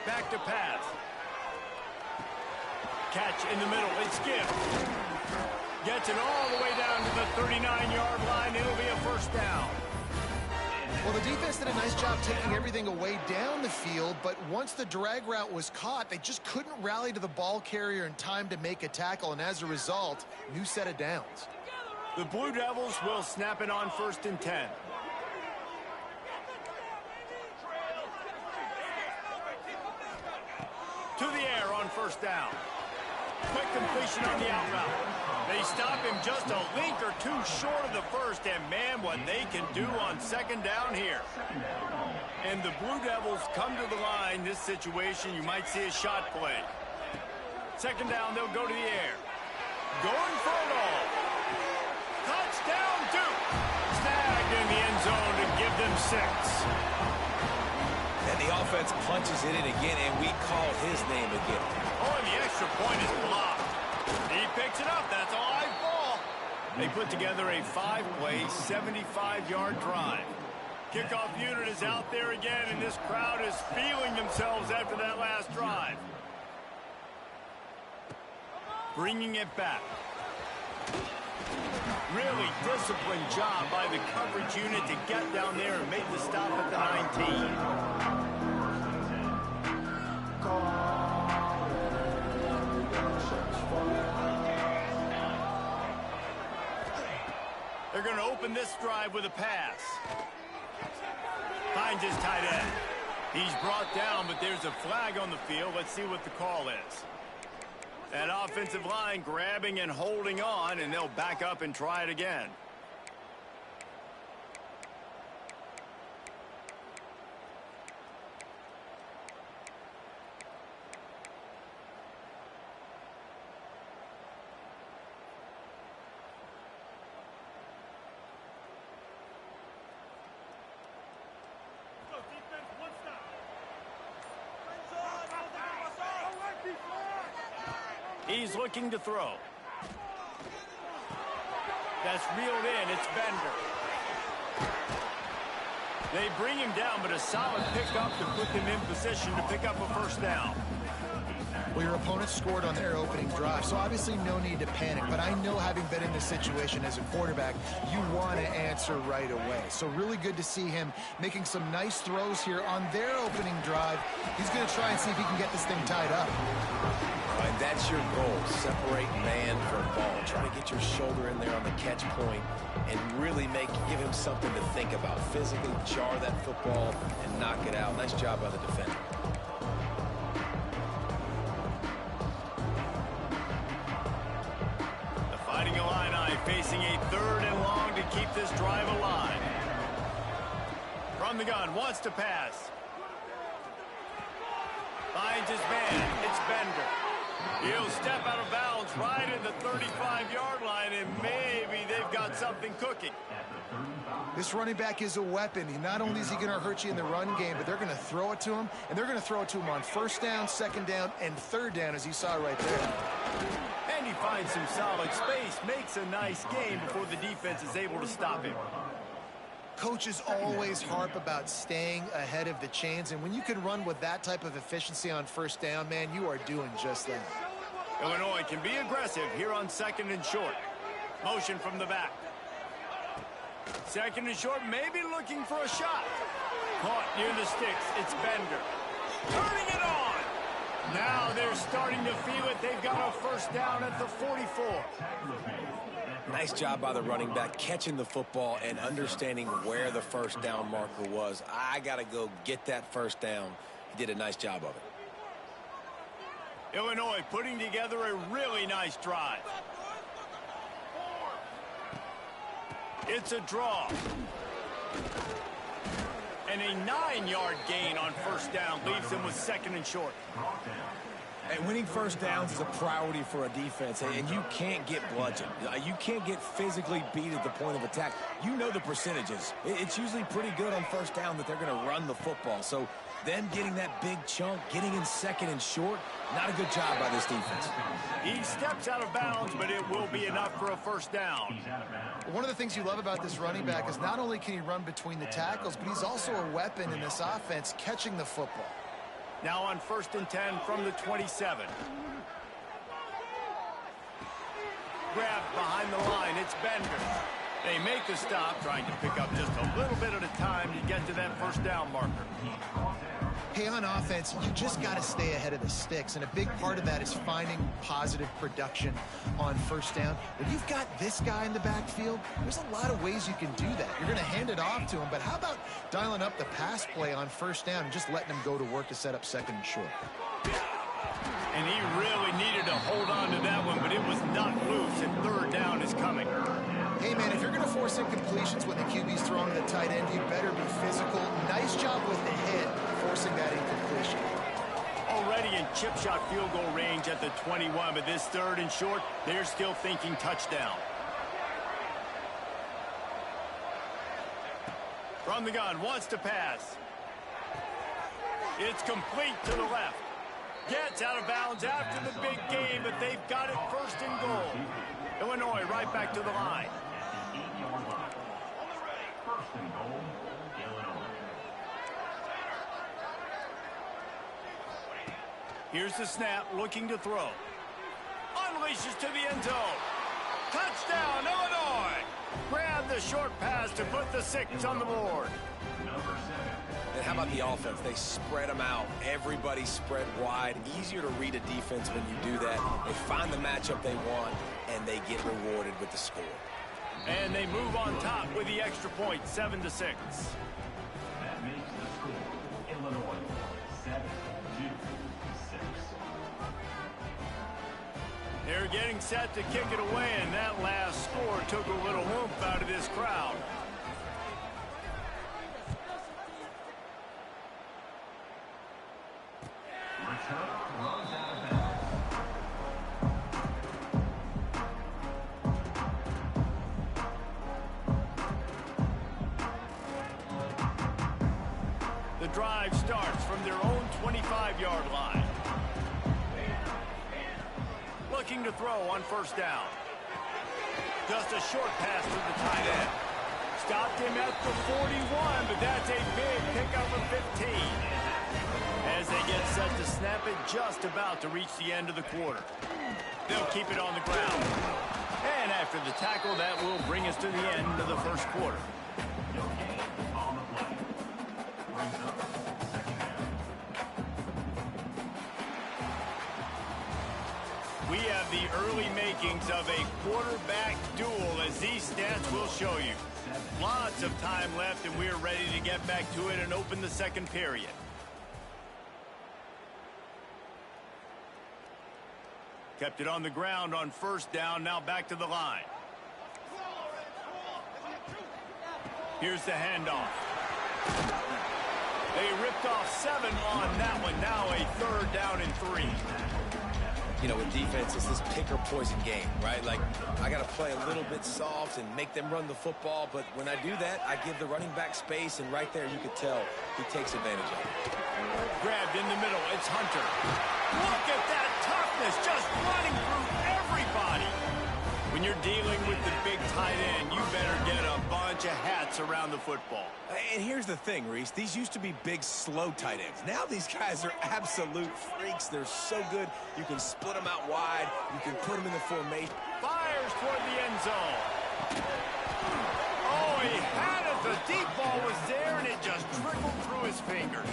back to pass. Catch in the middle. It's Gibbs. Gets it all the way down to the 39-yard line. It'll be a first down. Well, the defense did a nice job taking everything away down the field, but once the drag route was caught, they just couldn't rally to the ball carrier in time to make a tackle, and as a result, new set of downs. The Blue Devils will snap it on 1st and 10. To the air on 1st down. Quick completion on the out route. They stop him just a link or two short of the first, and man, what they can do on 2nd down here. And the Blue Devils come to the line. This situation, you might see a shot play. 2nd down, they'll go to the air. Going for it all. Touchdown, Duke. Snagged in the end zone to give them 6. And the offense punches it in again, and we call his name again. Oh, and the extra point is blocked. He picks it up. That's a live ball. They put together a 5-play, 75-yard drive. Kickoff unit is out there again, and this crowd is feeling themselves after that last drive. Bringing it back. Really disciplined job by the coverage unit to get down there and make the stop at the 19. They're going to open this drive with a pass. Finds his tight end. He's brought down, but there's a flag on the field. Let's see what the call is. That offensive line grabbing and holding on, and they'll back up and try it again. He's looking to throw. That's reeled in. It's Bender. They bring him down, but a solid pickup to put them in position to pick up a 1st down. Well, your opponent scored on their opening drive, so obviously no need to panic. But I know, having been in this situation as a quarterback, you want to answer right away. So really good to see him making some nice throws here on their opening drive. He's going to try and see if he can get this thing tied up. And that's your goal. Separate man from ball. Try to get your shoulder in there on the catch point and really give him something to think about. Physically jar that football and knock it out. Nice job by the defender. The Fighting Illini facing a 3rd and long to keep this drive alive. From the gun, wants to pass. Finds his man. It's Bender. He'll step out of bounds right at the 35-yard line, and maybe they've got something cooking. This running back is a weapon. Not only is he going to hurt you in the run game, but they're going to throw it to him, and they're going to throw it to him on 1st down, 2nd down, and 3rd down, as you saw right there. And he finds some solid space, makes a nice game before the defense is able to stop him. Coaches always harp about staying ahead of the chains, and when you can run with that type of efficiency on 1st down, man, you are doing just that. Illinois can be aggressive here on 2nd and short. Motion from the back. 2nd and short, maybe looking for a shot. Caught near the sticks. It's Bender. Turning it on. Now they're starting to feel it. They've got a 1st down at the 44. Nice job by the running back, catching the football and understanding where the 1st down marker was. I got to go get that 1st down. He did a nice job of it. Illinois putting together a really nice drive. It's a draw. And a 9-yard gain on 1st down leaves him with 2nd and short. And winning 1st downs is a priority for a defense, and you can't get bludgeoned. You can't get physically beat at the point of attack. You know the percentages. It's usually pretty good on 1st down that they're going to run the football. So then getting that big chunk, getting in 2nd and short, not a good job by this defense. He steps out of bounds, but it will be enough for a 1st down. One of the things you love about this running back is not only can he run between the tackles, but he's also a weapon in this offense catching the football. Now on 1st and 10 from the 27. Grabbed behind the line. It's Bender. They make the stop, trying to pick up just a little bit at a time to get to that first down marker. Hey, on offense, you just got to stay ahead of the sticks, and a big part of that is finding positive production on first down. When you've got this guy in the backfield, there's a lot of ways you can do that. You're going to hand it off to him, but how about dialing up the pass play on first down and just letting him go to work to set up 2nd and short? And he really needed to hold on to that one, but it was not loose, and 3rd down is coming. Hey, man, if you're going to force incompletions when the QB's throwing the tight end, you better be physical. Nice job with the hit, forcing that incompletion. Already in chip shot field goal range at the 21, but this 3rd and short, they're still thinking touchdown. From the gun, wants to pass. It's complete to the left. Gets out of bounds after the big game, but they've got it 1st and goal. Illinois right back to the line. Here's the snap, looking to throw. Unleashes to the end zone. Touchdown, Illinois! Grab the short pass to put the 6 on the board. And how about the offense? They spread them out. Everybody spread wide. Easier to read a defense when you do that. They find the matchup they want, and they get rewarded with the score. And they move on top with the extra point, 7-6. That makes the score Illinois 7-6. They're getting set to kick it away, and that last score took a little oomph out of this crowd. The drive starts from their own 25-yard line. Looking to throw on 1st down. Just a short pass to the tight end. Stopped him at the 41, but that's a big pickup of 15. As they get set to snap it, just about to reach the end of the quarter. They'll keep it on the ground. And after the tackle, that will bring us to the end of the 1st quarter. We have the early makings of a quarterback duel, as these stats will show you. Lots of time left, and we're ready to get back to it and open the 2nd period. Kept it on the ground on 1st down, now back to the line. Here's the handoff. They ripped off 7 on that one, now a 3rd down and 3. You know, with defense, it's this pick or poison game, right? Like, I got to play a little bit soft and make them run the football, but when I do that, I give the running back space, and right there you could tell he takes advantage of it. Grabbed in the middle, it's Hunter. Look at that toughness, just running through everybody. When you're dealing with the big tight end, you better get a bunch of hats around the football. And here's the thing, Reese. These used to be big, slow tight ends. Now these guys are absolute freaks. They're so good. You can split them out wide. You can put them in the formation. Fires toward the end zone. Oh, he had it. The deep ball was there, and it just trickled through his fingers.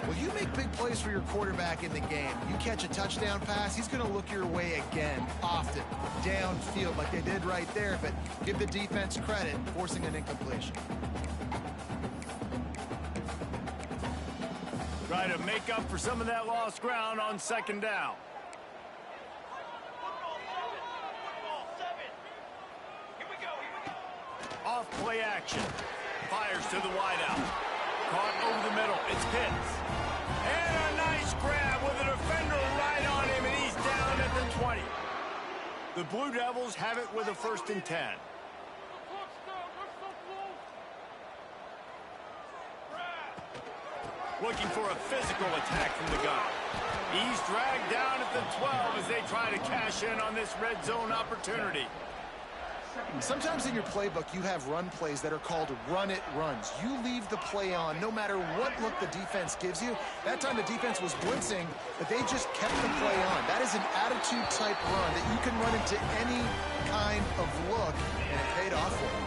Well, you make big plays for your quarterback in the game. You catch a touchdown pass, he's going to look your way again, often, downfield like they did right there, but give the defense credit, forcing an incompletion. Try to make up for some of that lost ground on 2nd down. Off play action. Fires to the wideout. Caught over the middle. It's Pitts. And a nice grab with a defender right on him, and he's down at the 20. The Blue Devils have it with a 1st and 10. Looking for a physical attack from the gun. He's dragged down at the 12 as they try to cash in on this red zone opportunity. Sometimes in your playbook, you have run plays that are called run-it runs. You leave the play on no matter what look the defense gives you. That time the defense was blitzing, but they just kept the play on. That is an attitude-type run that you can run into any kind of look, and it paid off for them.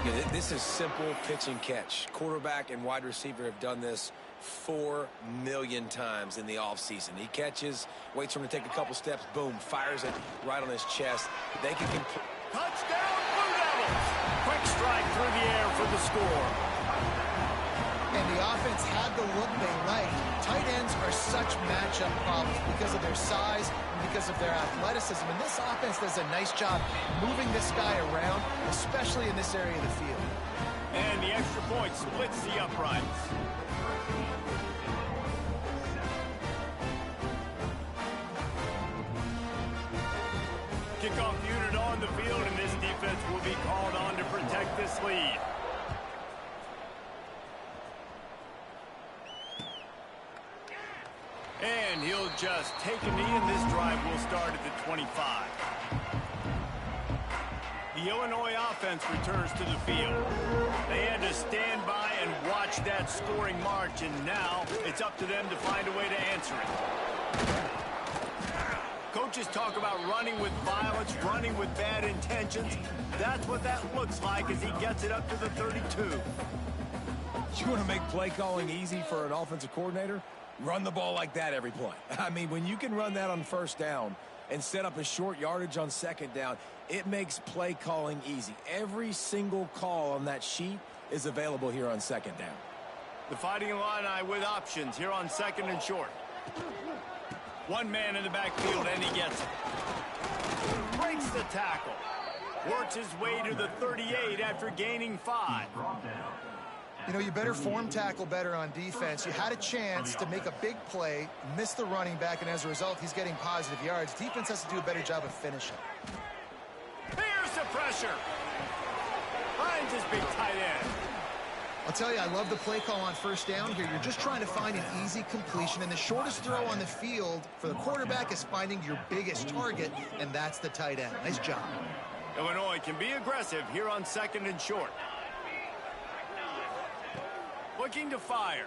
Yeah, this is simple pitch and catch. Quarterback and wide receiver have done this 4 million times in the offseason. He catches, waits for him to take a couple steps, boom, fires it right on his chest. They can complete. Touchdown, Blue Devils! Quick strike through the air for the score. And the offense had the look they liked. Tight ends are such matchup problems because of their size and because of their athleticism. And this offense does a nice job moving this guy around, especially in this area of the field. And the extra point splits the uprights. Kickoff unit on the field, and this defense will be called on to protect this lead. And he'll just take a knee, and this drive will start at the 25. The Illinois offense returns to the field. They had to stand by and watch that scoring march, and now it's up to them to find a way to answer it. Coaches talk about running with violence, running with bad intentions. That's what that looks like as he gets it up to the 32. You want to make play calling easy for an offensive coordinator? Run the ball like that every play. I mean, when you can run that on first down and set up a short yardage on second down, it makes play calling easy. Every single call on that sheet is available here on second down. The Fighting Illini with options here on second and short. One man in the backfield, and he gets it. Breaks the tackle. Works his way to the 38 after gaining 5. You know, you better form tackle better on defense. You had a chance to make a big play, miss the running back, and as a result, he's getting positive yards. Defense has to do a better job of finishing. Here's the pressure. Finds his big tight end. I'll tell you, I love the play call on first down here. You're just trying to find an easy completion, and the shortest throw on the field for the quarterback is finding your biggest target, and that's the tight end. Nice job. Illinois can be aggressive here on second and short. Looking to fire.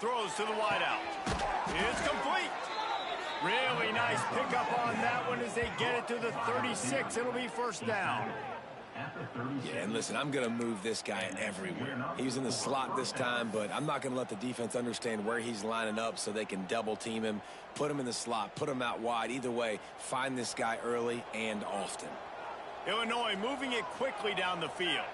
Throws to the wideout. It's complete. Really nice pickup on that one as they get it to the 36. It'll be first down. Yeah, and listen, I'm going to move this guy everywhere. He's in the slot this time, but I'm not going to let the defense understand where he's lining up so they can double team him, put him in the slot, put him out wide. Either way, find this guy early and often. Illinois moving it quickly down the field.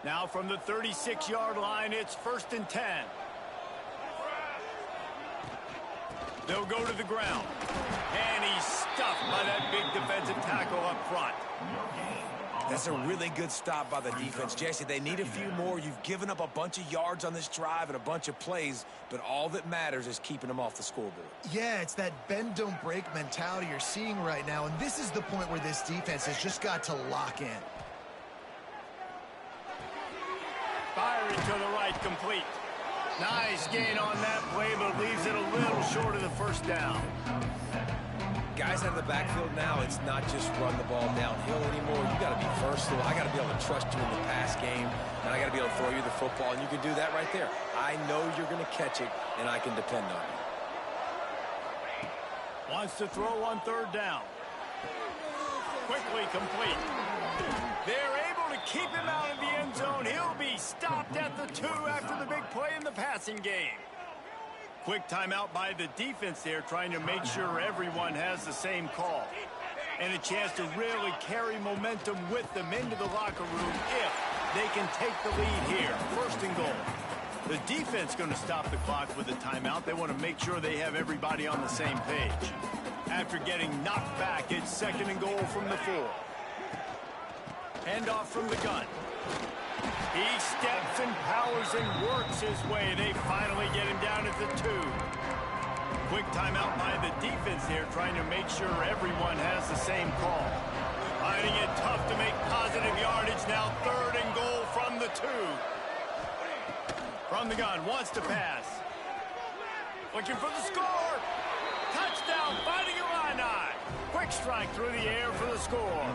Now from the 36-yard line, it's first and 10. They'll go to the ground. And he's stuffed by that big defensive tackle up front. That's a really good stop by the defense. Jesse, they need a few more. You've given up a bunch of yards on this drive and a bunch of plays, but all that matters is keeping them off the scoreboard. Yeah, it's that bend, don't break mentality you're seeing right now, and this is the point where this defense has just got to lock in. Firing to the right, complete. Nice gain on that play, but leaves it a little short of the first down. Guys out of the backfield now, it's not just run the ball downhill anymore. You got to be versatile. I got to be able to trust you in the pass game, and I got to be able to throw you the football, and you can do that right there. I know you're going to catch it, and I can depend on you. Wants to throw on third down. Quickly complete. They're able to keep him out of the end zone. He'll be stopped at the 2 after the big play in the passing game. Quick timeout by the defense there, trying to make sure everyone has the same call. And a chance to really carry momentum with them into the locker room if they can take the lead here. First and goal. The defense going to stop the clock with a timeout. They want to make sure they have everybody on the same page. After getting knocked back, it's second and goal from the 4. Handoff from the gun. He steps and powers and works his way. They finally get him down at the 2. Quick timeout by the defense there, trying to make sure everyone has the same call. Finding it tough to make positive yardage. Now third and goal from the the 2. From the gun, wants to pass. Looking for the score. Touchdown, fighting Illini. Quick strike through the air for the score.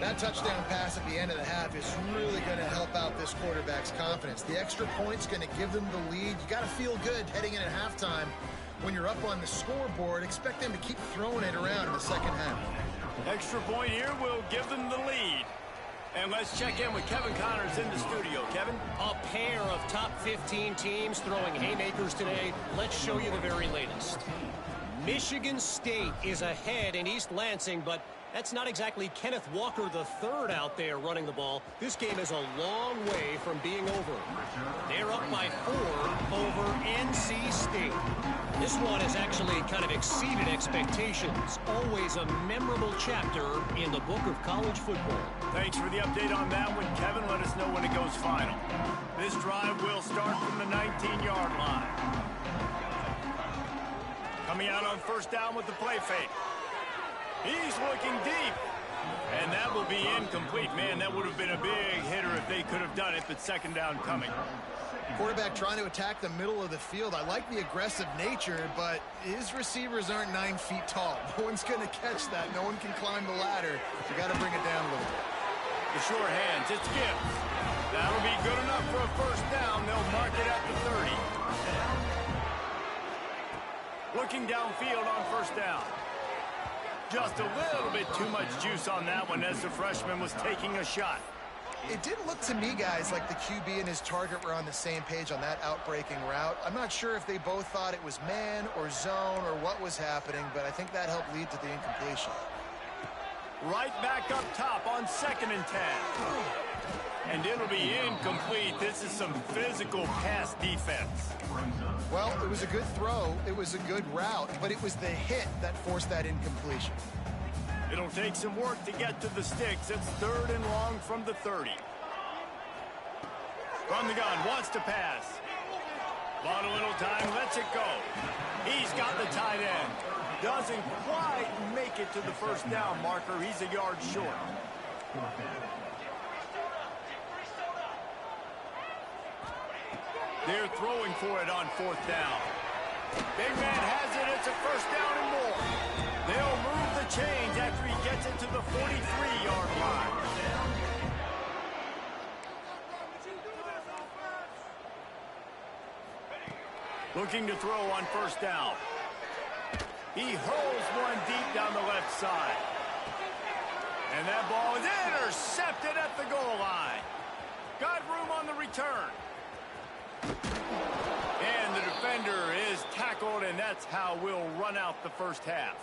That touchdown pass at the end of the half is really going to help out this quarterback's confidence. The extra point's going to give them the lead. You got to feel good heading in at halftime. When you're up on the scoreboard, expect them to keep throwing it around in the second half. Extra point here will give them the lead. And let's check in with Kevin Connors in the studio. Kevin? A pair of top 15 teams throwing haymakers today. Let's show you the very latest. Michigan State is ahead in East Lansing, but that's not exactly Kenneth Walker III out there running the ball. This game is a long way from being over. They're up by 4 over NC State. This one has actually kind of exceeded expectations. Always a memorable chapter in the book of college football. Thanks for the update on that one, Kevin. Let us know when it goes final. This drive will start from the 19-yard line. Coming out on first down with the play fake. He's looking deep. And that will be incomplete. Man, that would have been a big hitter if they could have done it, but second down coming. Quarterback trying to attack the middle of the field. I like the aggressive nature, but his receivers aren't 9 feet tall. No one's going to catch that. No one can climb the ladder. You got to bring it down a little bit. The short hands, it's Gibbs. That'll be good enough for a first down. They'll mark it at the 30. Looking downfield on first down. Just a little bit too much juice on that one as the freshman was taking a shot. It didn't look to me, guys, like the QB and his target were on the same page on that outbreaking route. I'm not sure if they both thought it was man or zone or what was happening, but I think that helped lead to the incompletion. Right back up top on 2nd and 10. And it'll be incomplete. This is some physical pass defense. Well, it was a good throw. It was a good route, but it was the hit that forced that incompletion. It'll take some work to get to the sticks. It's 3rd and long from the 30. From the gun, wants to pass. Bought a little time, lets it go. He's got the tight end. Doesn't quite make it to the first down marker. He's a yard short. They're throwing for it on 4th down. Big man has it. It's a first down and more. They'll move the chains after he gets it to the 43-yard line. Looking to throw on first down. He hurls one deep down the left side. And that ball is intercepted at the goal line. Got room on the return. And the defender is tackled, and that's how we'll run out the first half.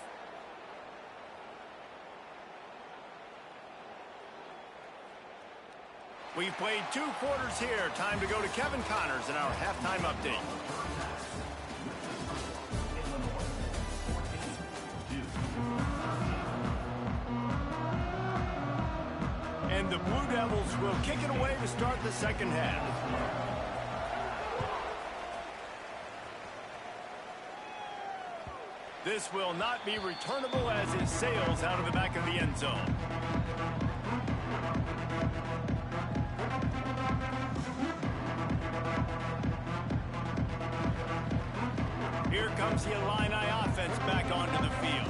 We've played 2 quarters here. Time to go to Kevin Connors in our halftime update. And the Blue Devils will kick it away to start the second half. This will not be returnable as it sails out of the back of the end zone. Here comes the Illini offense back onto the field.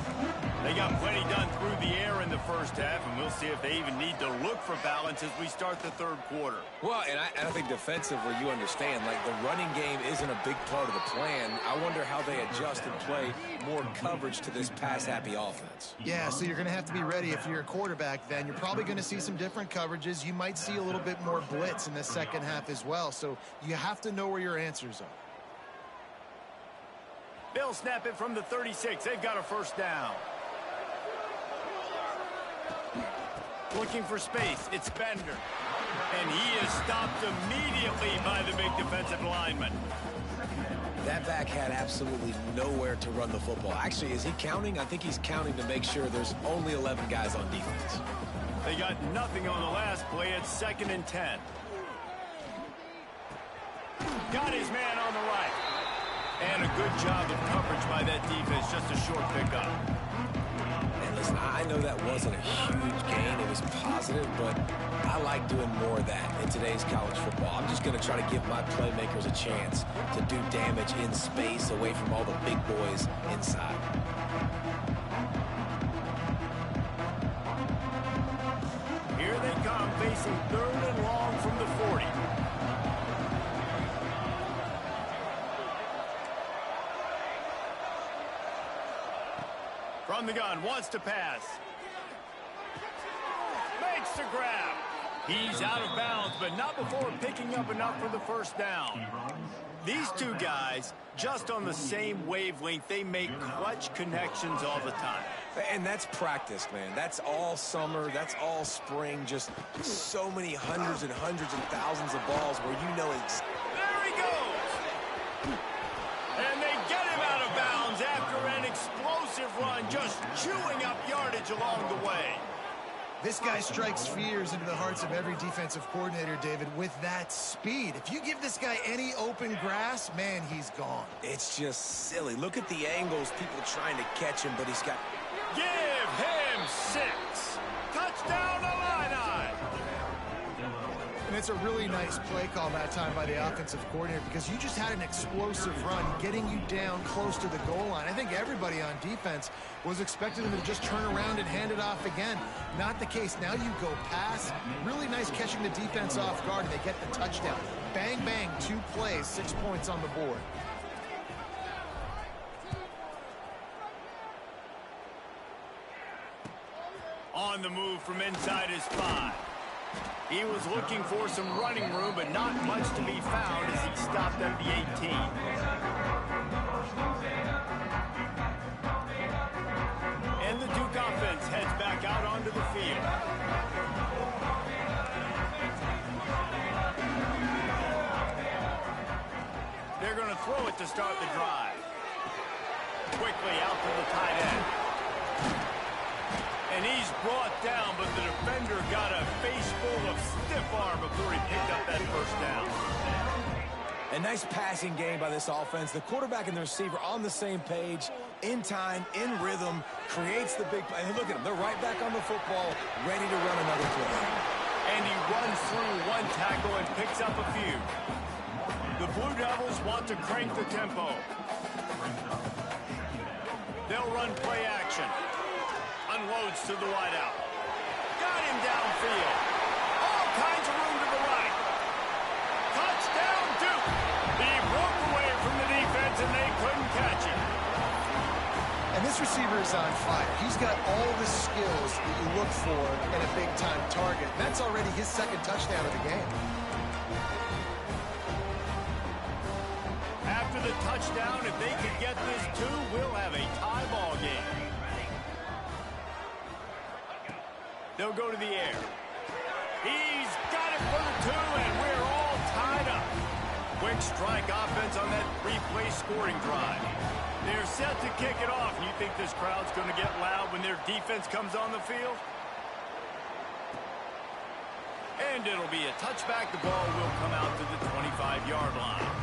They got plenty done through the air in the first half, and we'll see if they even need to look for balance as we start the 3rd quarter. Well, and I think defensively, you understand, like the running game isn't a big part of the plan. I wonder how they adjust and play more coverage to this pass-happy offense. Yeah, so you're going to have to be ready if you're a quarterback then. You're probably going to see some different coverages. You might see a little bit more blitz in the second half as well, so you have to know where your answers are. They'll snap it from the 36. They've got a first down. Looking for space. It's Bender. And he is stopped immediately by the big defensive lineman. That back had absolutely nowhere to run the football. Actually, is he counting? I think he's counting to make sure there's only 11 guys on defense. They got nothing on the last play. It's 2nd and 10. Got his man on the right. And a good job of coverage by that defense. Just a short pickup. And Listen, I know that wasn't a huge gain. It was positive, but I like doing more of that in today's college football. I'm just going to try to give my playmakers a chance to do damage in space away from all the big boys inside. Here they come, facing 3rd and long from the 40. From the gun, wants to pass. Makes the grab. He's out of bounds, but not before picking up enough for the first down. These two guys, just on the same wavelength, they make clutch connections all the time. And that's practice, man. That's all summer. That's all spring. Just so many hundreds and thousands of balls where you know it's... There he goes! And they get him out of bounds after an explosive run, just chewing up yardage along the way. This guy strikes fears into the hearts of every defensive coordinator, David, with that speed. If you give this guy any open grass, man, he's gone. It's just silly. Look at the angles, people trying to catch him, but he's got... Give him 6. Touchdown, Illini. And it's a really nice play call that time by the offensive coordinator because you just had an explosive run getting you down close to the goal line. I think everybody on defense was expecting them to just turn around and hand it off again. Not the case. Now you go pass. Really nice catching the defense off guard, and they get the touchdown. Bang, bang, 2 plays, 6 points on the board. On the move from inside his 5. He was looking for some running room, but not much to be found as he stopped at the 18. And the Duke offense heads back out onto the field. They're going to throw it to start the drive. Quickly out to the tight end. And he's brought down, but the defender got a face full of stiff arm before he picked up that first down. A nice passing game by this offense. The quarterback and the receiver on the same page, in time, in rhythm, creates the big play. And look at them. They're right back on the football, ready to run another play. And he runs through one tackle and picks up a few. The Blue Devils want to crank the tempo. They'll run play action. Unloads to the wideout. Got him downfield. All kinds of room to the right. Touchdown, Duke. He broke away from the defense, and they couldn't catch him. And this receiver is on fire. He's got all the skills that you look for in a big-time target. That's already his 2nd touchdown of the game. After the touchdown, if they can get this 2, we'll have a tie ball game. They'll go to the air. He's got it for the 2, and we're all tied up. Quick strike offense on that 3-play scoring drive. They're set to kick it off. You think this crowd's going to get loud when their defense comes on the field? And it'll be a touchback. The ball will come out to the 25-yard line.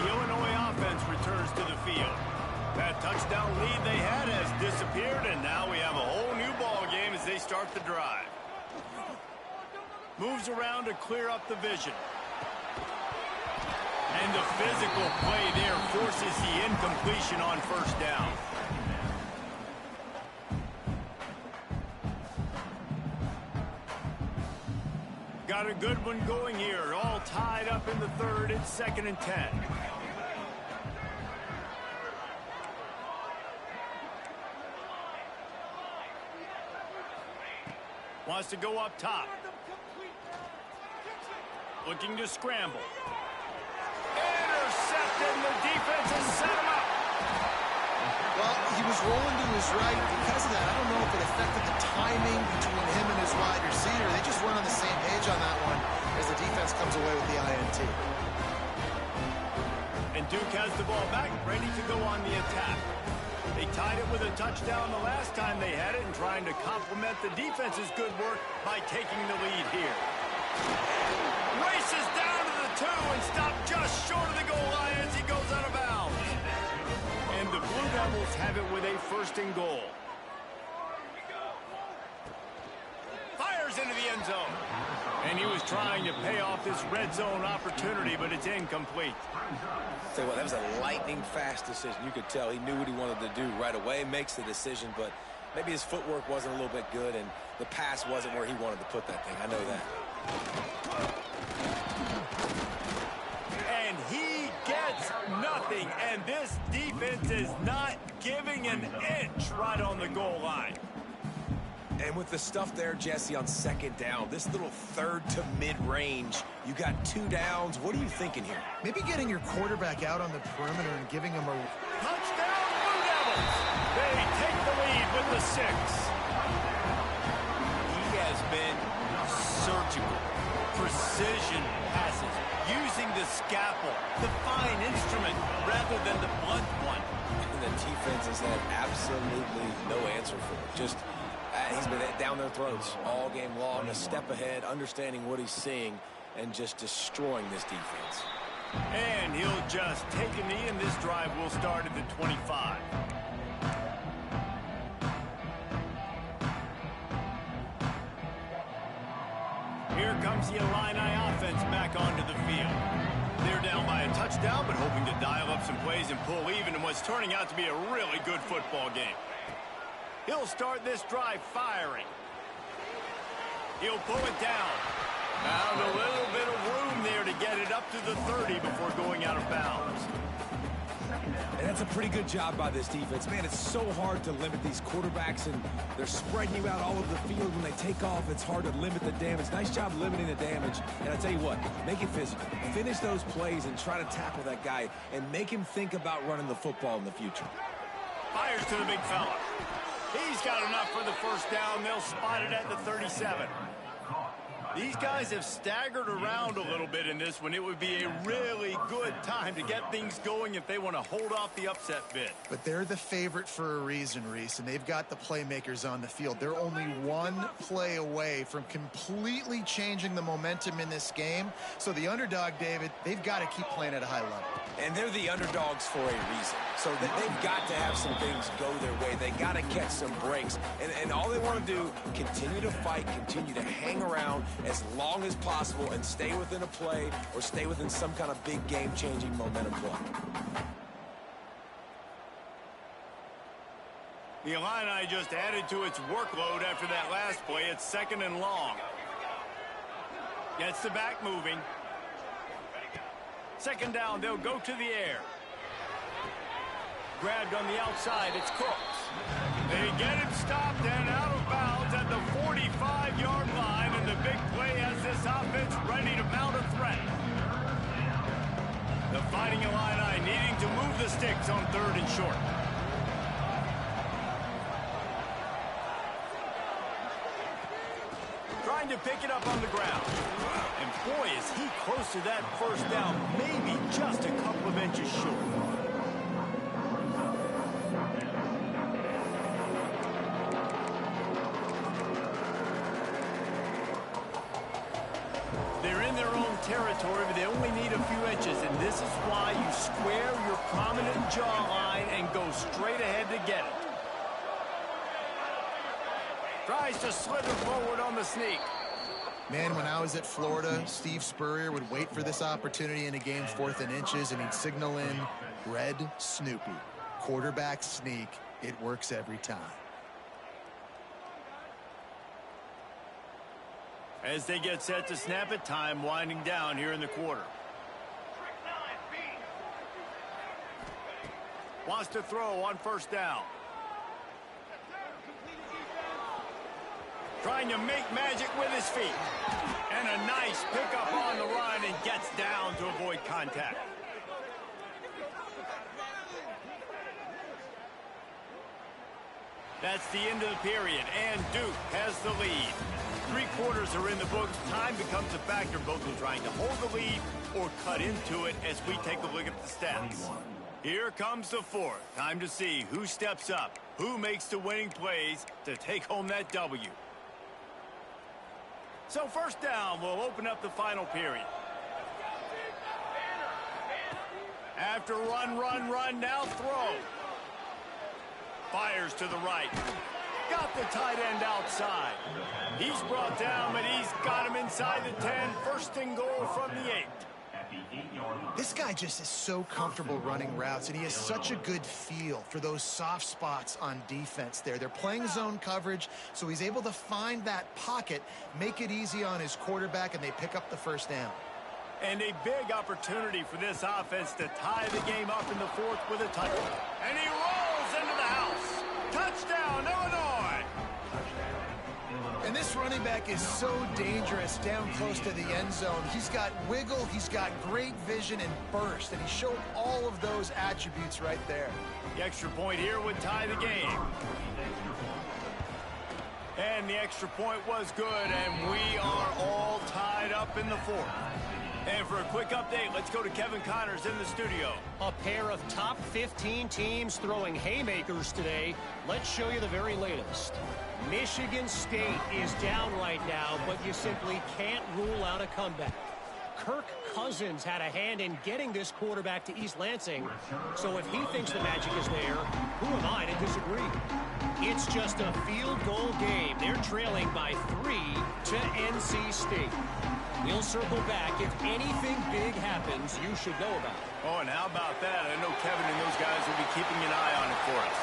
The Illinois offense returns to the field. That touchdown lead they had has disappeared, and now we have a whole new ball game as they start the drive. Moves around to clear up the vision. And the physical play there forces the incompletion on first down. Got a good one going here. All tied up in the 3rd. It's 2nd and 10. Wants to go up top. Looking to scramble. Intercepted, the defense has set him up. Well, he was rolling to his right. Because of that, I don't know if it affected the timing between him and his wide receiver. They just weren't on the same page on that one as the defense comes away with the INT. And Duke has the ball back, ready to go on the attack. They tied it with a touchdown the last time they had it and trying to complement the defense's good work by taking the lead here. Races down to the 2 and stopped just short of the goal line as he goes out of bounds. And the Blue Devils have it with a first and goal. Fires into the end zone. And he was trying to pay off this red zone opportunity, but it's incomplete. Tell you what, that was a lightning-fast decision. You could tell he knew what he wanted to do right away, makes the decision, but maybe his footwork wasn't a little bit good, and the pass wasn't where he wanted to put that thing. I know that. And he gets nothing, and this defense is not giving an inch right on the goal line. And with the stuff there, Jesse, on second down, this little third to mid-range, you got 2 downs. What are you thinking here? Maybe getting your quarterback out on the perimeter and giving him a... Touchdown, Blue Devils! They take the lead with the 6. He has been surgical. Precision passes, using the scalpel, the fine instrument, rather than the blunt one. And the defense has had absolutely no answer for it. Just... he's been down their throats all game long, a step ahead, understanding what he's seeing, and just destroying this defense. And he'll just take a knee, and this drive will start at the 25. Here comes the Illini offense back onto the field. They're down by a touchdown, but hoping to dial up some plays and pull even in what's turning out to be a really good football game. He'll start this drive firing. He'll pull it down. Found a little bit of room there to get it up to the 30 before going out of bounds. And that's a pretty good job by this defense. Man, it's so hard to limit these quarterbacks, and they're spreading you out all over the field. When they take off, it's hard to limit the damage. Nice job limiting the damage. And I tell you what, make it physical. Finish those plays and try to tackle that guy and make him think about running the football in the future. Fires to the big fella. He's got enough for the first down. They'll spot it at the 37. These guys have staggered around a little bit in this one. It would be a really good time to get things going if they want to hold off the upset bid. But they're the favorite for a reason, Reese, and they've got the playmakers on the field. They're only one play away from completely changing the momentum in this game. So the underdog, David, they've got to keep playing at a high level. And they're the underdogs for a reason. So they've got to have some things go their way. They got to catch some breaks. And all they want to do, continue to fight, continue to hang around as long as possible and stay within a play or stay within some kind of big game-changing momentum play. The Illini just added to its workload after that last play. It's second and long. Gets the back moving. Second down, they'll go to the air. Grabbed on the outside, it's Cooks. They get him stopped and out of bounds at the 45-yard line, and the big play has this offense ready to mount a threat. The Fighting Illini needing to move the sticks on third and short. Trying to pick it up on the ground. And boy, is he close to that first down, maybe just a couple of inches short. They're in their own territory, but they only need a few inches, and this is why you square your prominent jawline and go straight ahead to get it. Tries to slither forward on the sneak. Man, when I was at Florida, Steve Spurrier would wait for this opportunity in a game 4th and inches, and he'd signal in Red Snoopy. Quarterback sneak. It works every time. As they get set to snap it, time winding down here in the quarter. Wants to throw on first down. Trying to make magic with his feet. And a nice pickup on the run and gets down to avoid contact. That's the end of the period, and Duke has the lead. 3 quarters are in the books. Time becomes a factor both in trying to hold the lead or cut into it as we take a look at the stats. Here comes the 4th. Time to see who steps up, who makes the winning plays to take home that W. So first down will open up the final period. After run, now throw. Fires to the right. Got the tight end outside. He's brought down, but he's got him inside the 10. First and goal from the 8. This guy just is so comfortable running routes, and he has such a good feel for those soft spots on defense there. They're playing zone coverage, so he's able to find that pocket, make it easy on his quarterback, and they pick up the first down. And a big opportunity for this offense to tie the game up in the 4th with a touchdown. And he rolls into the house. Touchdown, Illinois! And this running back is so dangerous down close to the end zone. He's got wiggle, he's got great vision and burst, and he showed all of those attributes right there. The extra point here would tie the game. And the extra point was good, and we are all tied up in the 4th. And for a quick update, let's go to Kevin Connors in the studio. A pair of top 15 teams throwing haymakers today. Let's show you the very latest. Michigan State is down right now, but you simply can't rule out a comeback. Kirk Cousins had a hand in getting this quarterback to East Lansing, so if he thinks the magic is there, who am I to disagree? It's just a field goal game. They're trailing by 3 to NC State. We'll circle back. If anything big happens, you should know about it. Oh, and how about that? I know Kevin and those guys will be keeping an eye on it for us.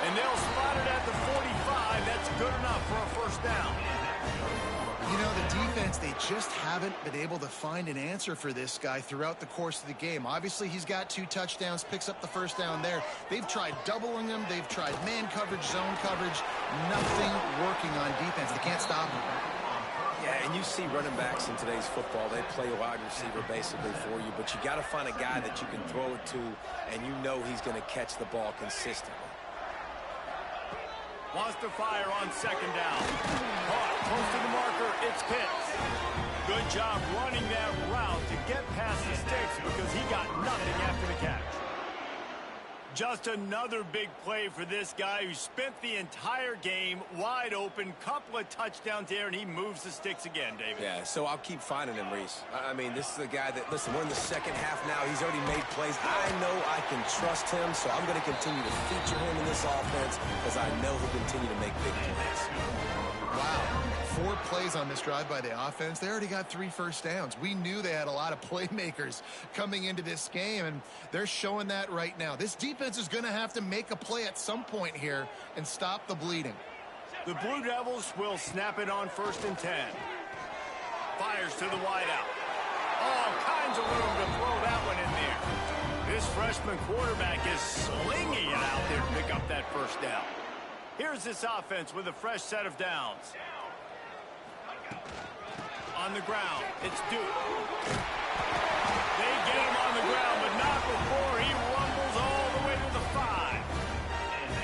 And they'll spot it at the 45. That's good enough for a first down. You know, the defense, they just haven't been able to find an answer for this guy throughout the course of the game. Obviously, he's got 2 touchdowns, picks up the first down there. They've tried doubling him. They've tried man coverage, zone coverage. Nothing working on defense. They can't stop him. Yeah, and you see running backs in today's football, they play a wide receiver basically for you, but you got to find a guy that you can throw it to, and you know he's going to catch the ball consistently. Wants to fire on second down. Caught close to the marker. It's Pitts. Good job running that route to get past the sticks because he got nothing after the catch. Just another big play for this guy who spent the entire game wide open, couple of touchdowns there, and he moves the sticks again, David. Yeah, so I'll keep finding him, Reese. I mean, this is a guy that, listen, we're in the second half now. He's already made plays. I know I can trust him, so I'm going to continue to feature him in this offense because I know he'll continue to make big plays. Wow. 4 plays on this drive by the offense. They already got 3 first downs. We knew they had a lot of playmakers coming into this game, and they're showing that right now. This defense is going to have to make a play at some point here and stop the bleeding. The Blue Devils will snap it on 1st and 10. Fires to the wideout. All kinds of room to throw that one in there. This freshman quarterback is slinging it out there to pick up that first down. Here's this offense with a fresh set of downs. On the ground, it's Duke. They get him on the ground, but not before he rumbles all the way to the 5.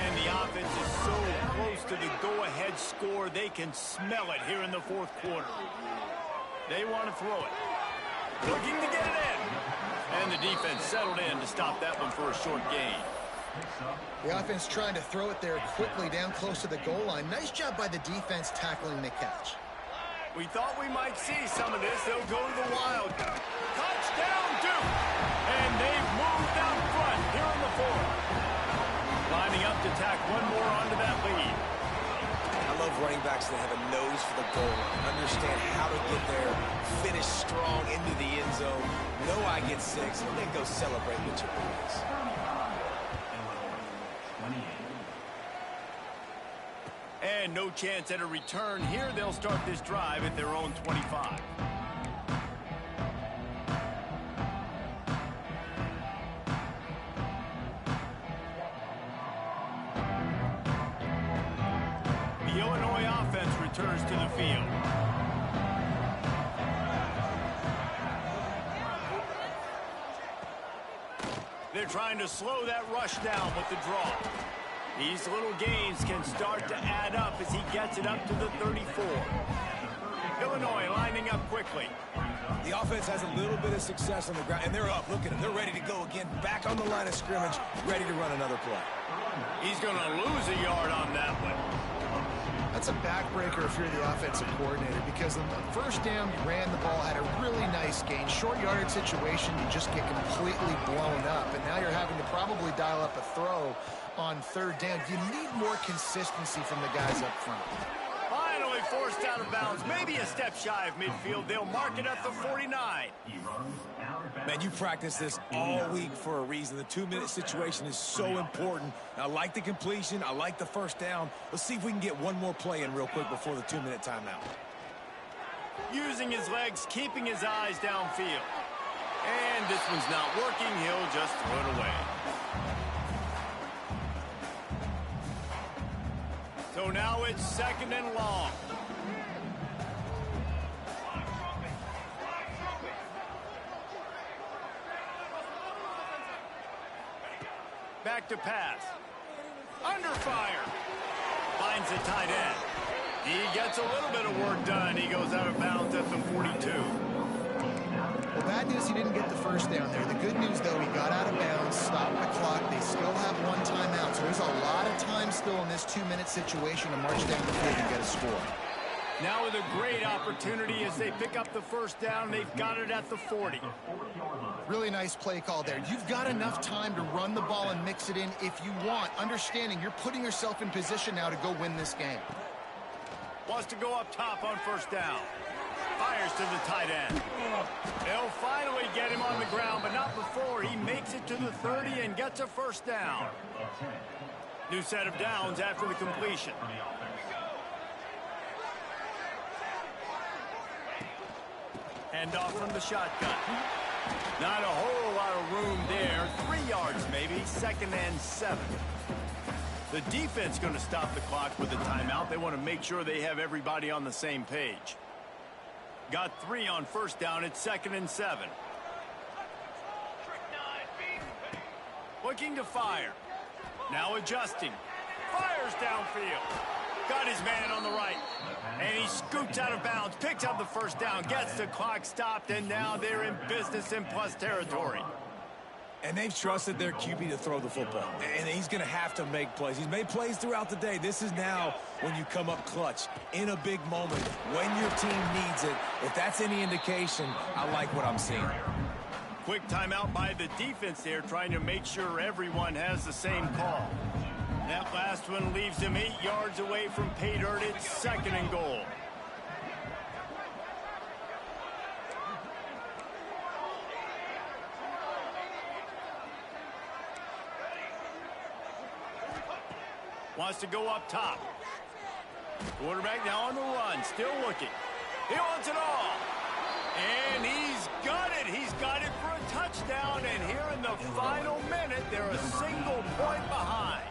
And the offense is so close to the go-ahead score, they can smell it here in the 4th quarter. They want to throw it. Looking to get it in. And the defense settled in to stop that one for a short gain. The offense trying to throw it there quickly down close to the goal line. Nice job by the defense tackling the catch. We thought we might see some of this. They'll go to the wild. Touchdown, Duke! And they've moved out front here in the 4th. Lining up to tack one more onto that lead. I love running backs that have a nose for the goal line. Understand how to get there, finish strong into the end zone. Know I get 6, and then go celebrate with your boys. And no chance at a return here. They'll start this drive at their own 25. The Illinois offense returns to the field. They're trying to slow that rush down with the draw. These little gains can start to add up as he gets it up to the 34. Illinois lining up quickly. The offense has a little bit of success on the ground, and they're up. Look at them. They're ready to go again. Back on the line of scrimmage, ready to run another play. He's going to lose a yard on that one. That's a backbreaker if you're the offensive coordinator, because on the first down, you ran the ball, had a really nice gain. Short yardage situation, you just get completely blown up, and now you're having to probably dial up a throw on third down. You need more consistency from the guys up front. Finally forced out of bounds, maybe a step shy of midfield. They'll mark it at the 49. Man, you practice this all week for a reason. The 2-minute situation is so important. I like the completion. I like the first down. Let's see if we can get one more play in real quick before the 2-minute timeout. Using his legs, keeping his eyes downfield. And this one's not working. He'll just throw it away. So now it's 2nd and long. Back to pass. Under fire. Finds the tight end. He gets a little bit of work done. He goes out of bounds at the 42. Well, bad news, he didn't get the first down there. The good news, though, he got out of bounds, stopped the clock. They still have one timeout, so there's a lot of time still in this 2-minute situation to march down the field and get a score. Now with a great opportunity as they pick up the first down. They've got it at the 40. Really nice play call there. You've got enough time to run the ball and mix it in if you want. Understanding you're putting yourself in position now to go win this game. Wants to go up top on first down. Fires to the tight end. They'll finally get him on the ground, but not before. He makes it to the 30 and gets a first down. New set of downs after the completion. Hand off from the shotgun. Not a whole lot of room there. 3 yards maybe. 2nd and 7. The defense going to stop the clock with a timeout. They want to make sure they have everybody on the same page. Got 3 on first down. It's 2nd and 7. Looking to fire. Now adjusting. Fires downfield. Got his man on the right. And he scoots out of bounds. Picks up the first down. Gets the clock stopped. And now they're in business in plus territory. And they've trusted their QB to throw the football. And he's going to have to make plays. He's made plays throughout the day. This is now when you come up clutch in a big moment when your team needs it. If that's any indication, I like what I'm seeing. Quick timeout by the defense there, trying to make sure everyone has the same call. That last one leaves him 8 yards away from pay dirt. It's 2nd and goal. Wants to go up top. Quarterback now on the run, still looking. He wants it all. And he's got it. He's got it for a touchdown. And here in the final minute, they're a single point behind.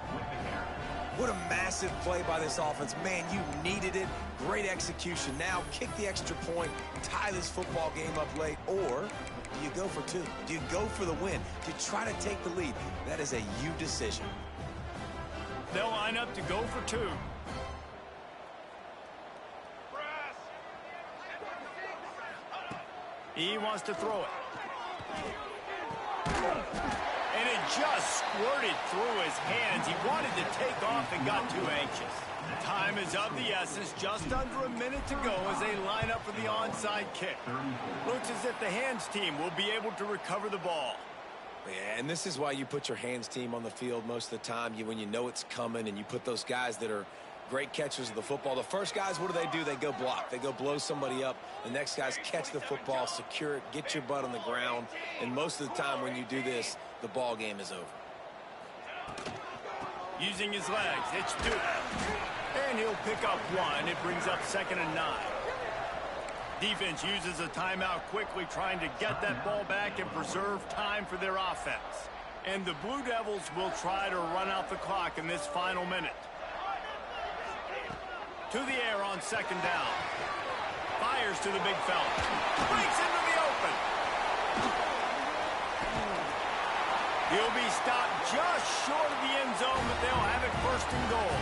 What a massive play by this offense. Man, you needed it. Great execution. Now kick the extra point, tie this football game up late, or do you go for 2? Do you go for the win? Do you try to take the lead? That is a you decision. They'll line up to go for 2. He wants to throw it. And it just squirted through his hands. He wanted to take off and got too anxious. Time is of the essence. Just under a minute to go as they line up for the onside kick. Looks as if the hands team will be able to recover the ball. Yeah, and this is why you put your hands team on the field most of the time. When you know it's coming, and you put those guys that are great catchers of the football. The first guys, what do? They go block. They go blow somebody up. The next guys catch the football, secure it, get your butt on the ground. And most of the time when you do this, the ball game is over. Using his legs, it's 2. And he'll pick up 1. It brings up 2nd and 9. Defense uses a timeout quickly, trying to get that ball back and preserve time for their offense. And the Blue Devils will try to run out the clock in this final minute. To the air on 2nd down. Fires to the big fella. Breaks into the open. He'll be stopped just short of the end zone, but they'll have it 1st and goal.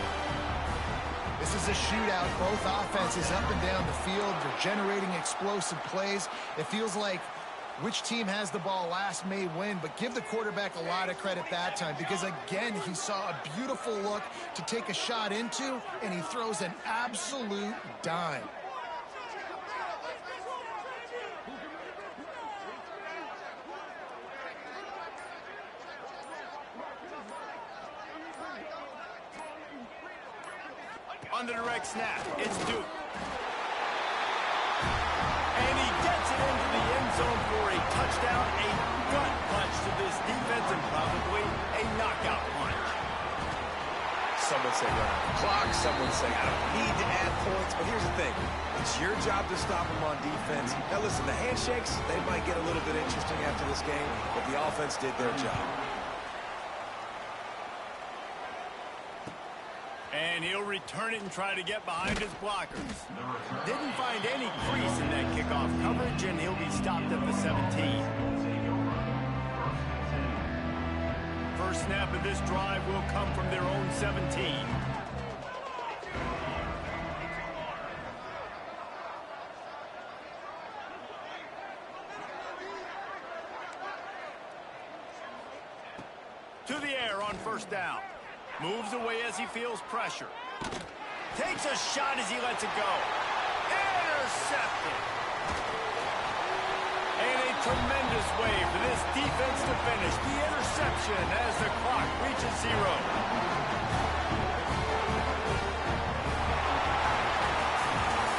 This is a shootout. Both offenses up and down the field. They're generating explosive plays. It feels like which team has the ball last may win, but give the quarterback a lot of credit that time because, again, he saw a beautiful look to take a shot into, and he throws an absolute dime. On the direct snap, it's Duke. And he gets it into the end zone for a touchdown, a gut punch to this defense, and probably a knockout punch. Some would say run out the clock. Some would say I don't need to add points. But here's the thing. It's your job to stop them on defense. Now, listen, the handshakes, they might get a little bit interesting after this game, but the offense did their job. And he'll return it and try to get behind his blockers. Didn't find any crease in that kickoff coverage, and he'll be stopped at the 17. First snap of this drive will come from their own 17. To the air on first down. Moves away as he feels pressure. Takes a shot as he lets it go. Intercepted. And a tremendous way for this defense to finish the interception as the clock reaches 0.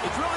It's really